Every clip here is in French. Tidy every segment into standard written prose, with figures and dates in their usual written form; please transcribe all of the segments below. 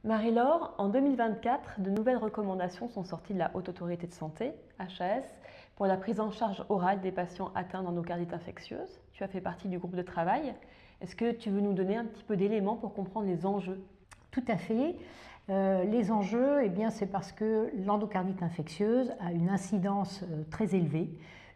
Marie-Laure, en 2024, de nouvelles recommandations sont sorties de la Haute Autorité de Santé, HAS, pour la prise en charge orale des patients atteints d'endocardite infectieuse. Tu as fait partie du groupe de travail. Est-ce que tu veux nous donner un petit peu d'éléments pour comprendre les enjeux? Tout à fait. Les enjeux, c'est parce que l'endocardite infectieuse a une incidence très élevée,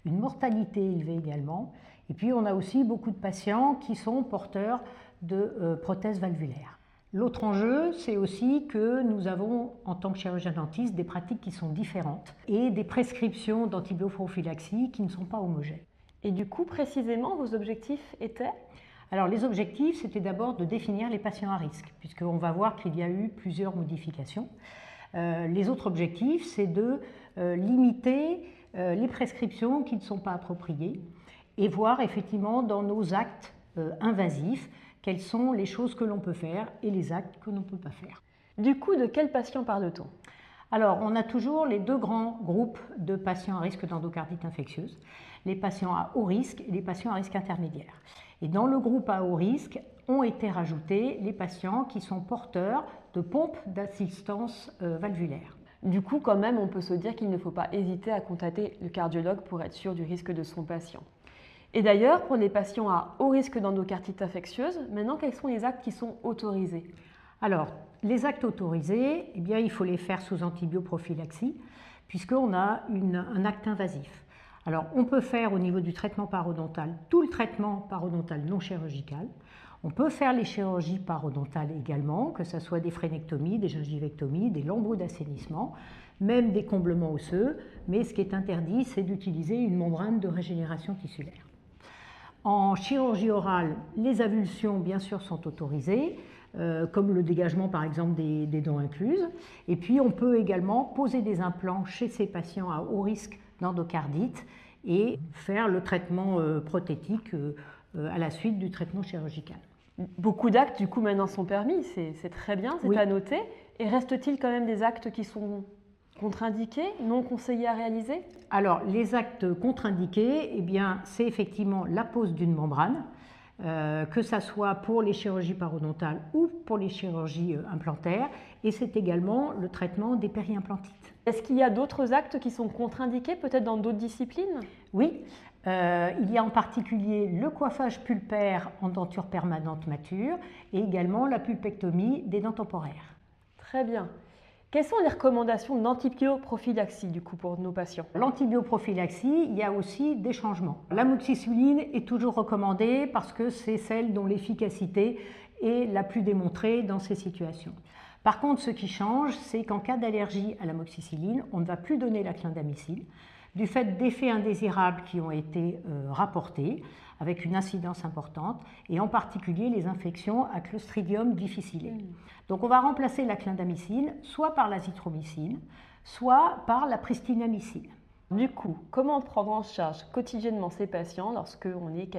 une mortalité élevée également. Et puis on a aussi beaucoup de patients qui sont porteurs de prothèses valvulaires. L'autre enjeu, c'est aussi que nous avons, en tant que chirurgien dentiste, des pratiques qui sont différentes et des prescriptions d'antibioprophylaxie qui ne sont pas homogènes. Et du coup, précisément, vos objectifs étaient? Alors les objectifs, c'était d'abord de définir les patients à risque, puisqu'on va voir qu'il y a eu plusieurs modifications. Les autres objectifs, c'est de limiter les prescriptions qui ne sont pas appropriées et voir effectivement dans nos actes invasifs quelles sont les choses que l'on peut faire et les actes que l'on ne peut pas faire. Du coup, de quels patients parle-t-on? Alors, on a toujours les deux grands groupes de patients à risque d'endocardite infectieuse, les patients à haut risque et les patients à risque intermédiaire. Et dans le groupe à haut risque ont été rajoutés les patients qui sont porteurs de pompes d'assistance valvulaire. Du coup, quand même, on peut se dire qu'il ne faut pas hésiter à contacter le cardiologue pour être sûr du risque de son patient. Et d'ailleurs, pour les patients à haut risque d'endocardite infectieuse, maintenant, quels sont les actes qui sont autorisés? Alors, les actes autorisés, il faut les faire sous antibioprophylaxie, puisqu'on a un acte invasif. Alors, on peut faire au niveau du traitement parodontal tout le traitement parodontal non chirurgical. On peut faire les chirurgies parodontales également, que ce soit des frénectomies, des gingivectomies, des lambeaux d'assainissement, même des comblements osseux, mais ce qui est interdit, c'est d'utiliser une membrane de régénération tissulaire. En chirurgie orale, les avulsions, bien sûr, sont autorisées, comme le dégagement, par exemple, des dents incluses. Et puis, on peut également poser des implants chez ces patients à haut risque d'endocardite et faire le traitement prothétique à la suite du traitement chirurgical. Beaucoup d'actes, du coup, maintenant sont permis. C'est très bien, c'est à noter. Et reste-t-il quand même des actes qui sont contre-indiqués, non conseillés à réaliser? Alors, les actes contre-indiqués, c'est effectivement la pose d'une membrane, que ce soit pour les chirurgies parodontales ou pour les chirurgies implantaires, et c'est également le traitement des périimplantites. Est-ce qu'il y a d'autres actes qui sont contre-indiqués, peut-être dans d'autres disciplines? Oui, il y a en particulier le coiffage pulpaire en denture permanente mature et également la pulpectomie des dents temporaires. Très bien. Quelles sont les recommandations d'antibioprophylaxie du coup pour nos patients? L'antibioprophylaxie, il y a aussi des changements. L'amoxicilline est toujours recommandée parce que c'est celle dont l'efficacité est la plus démontrée dans ces situations. Par contre, ce qui change, c'est qu'en cas d'allergie à l'amoxicilline, on ne va plus donner la clindamycine du fait d'effets indésirables qui ont été rapportés avec une incidence importante et en particulier les infections à Clostridium difficile. Donc on va remplacer la clindamycine soit par l'azithromycine, soit par la pristinamycine. Du coup, comment prendre en charge quotidiennement ces patients lorsqu'on est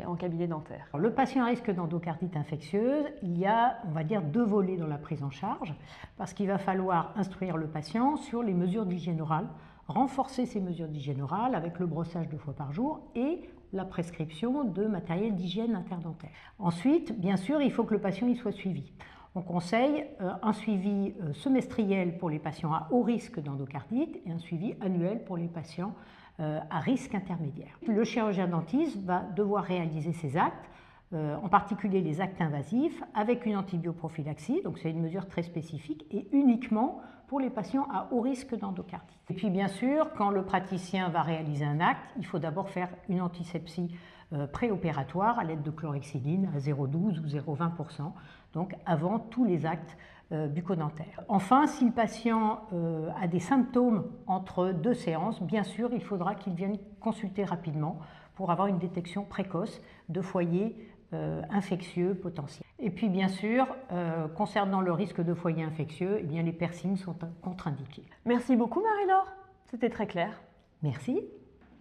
en cabinet dentaire? Le patient à risque d'endocardite infectieuse, il y a, on va dire, deux volets dans la prise en charge, parce qu'il va falloir instruire le patient sur les mesures d'hygiène orale, renforcer ces mesures d'hygiène orale avec le brossage 2 fois par jour et la prescription de matériel d'hygiène interdentaire. Ensuite, bien sûr, il faut que le patient y soit suivi. On conseille un suivi semestriel pour les patients à haut risque d'endocardite et un suivi annuel pour les patients à risque intermédiaire. Le chirurgien dentiste va devoir réaliser ces actes, en particulier les actes invasifs, avec une antibioprophylaxie, donc c'est une mesure très spécifique, et uniquement pour les patients à haut risque d'endocardite. Et puis bien sûr, quand le praticien va réaliser un acte, il faut d'abord faire une antisepsie préopératoire à l'aide de chlorhexidine à 0,12 ou 0,20%, donc avant tous les actes bucco-dentaires. Enfin, si le patient a des symptômes entre deux séances, bien sûr, il faudra qu'il vienne consulter rapidement pour avoir une détection précoce de foyers infectieux potentiels. Et puis bien sûr, concernant le risque de foyer infectieux, les piercings sont contre-indiqués. Merci beaucoup Marie-Laure, c'était très clair. Merci.